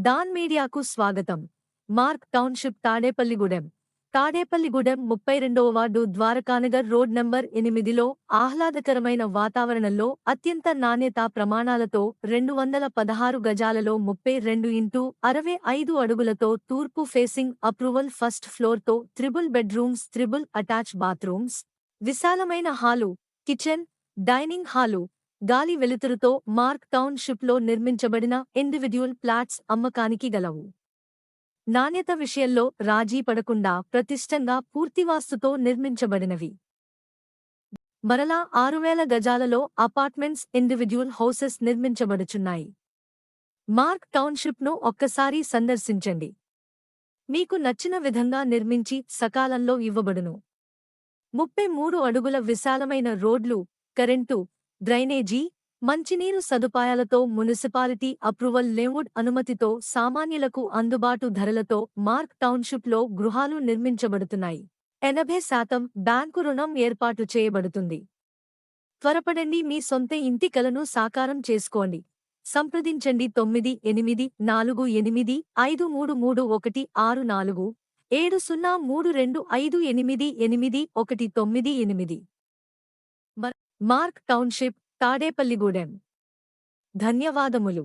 Don మీడియాకు స్వాగతం. Mark township Tadepalligudem 32వ వార్డు ద్వారకానగర్ రోడ్ నంబర్ 8లో ఆహ్లాదకరమైన వాతావరణంలో అత్యంత నాణ్యతా ప్రమాణాలతో 216 గజాలలో 32x65 అడుగులతో తూర్పు ఫేసింగ్ అప్రూవల్ ఫస్ట్ ఫ్లోర్తో triple bedrooms triple attach bathrooms, విశాలమైన హాలు, కిచెన్, డైనింగ్ హాలు, గాలి వెలుతురుతో మార్క్ టౌన్షిప్లో నిర్మించబడిన ఇండివిడ్యువల్ ఫ్లాట్స్ అమ్మకానికి గలవు. నాణ్యత విషయంలో రాజీ పడకుండా ప్రతిష్టంగా పూర్తివాస్తుతో నిర్మించబడినవి. మరలా 6000 గజాలలో అపార్ట్మెంట్స్ ఇండివిడ్యువల్ హౌసెస్ నిర్మించబడుచున్నాయి. మార్క్ టౌన్షిప్ను ఒక్కసారి సందర్శించండి. మీకు నచ్చిన విధంగా నిర్మించి సకాలంలో ఇవ్వబడును. 33 అడుగుల విశాలమైన రోడ్లు, కరెంటు, డ్రైనేజీ, మంచినీరు సదుపాయాలతో మున్సిపాలిటీ అప్రూవల్ లేఅవుట్ అనుమతితో సామాన్యులకు అందుబాటు ధరలతో మార్క్ టౌన్షిప్లో గృహాలు నిర్మించబడుతున్నాయి. 80% బ్యాంకు రుణం ఏర్పాటు చేయబడుతుంది. త్వరపడండి, మీ సొంత ఇంటి కలను సాకారం చేసుకోండి. సంప్రదించండి 9858533164 7032588198. Mark township, Tadepalligudem. ధన్యవాదములు.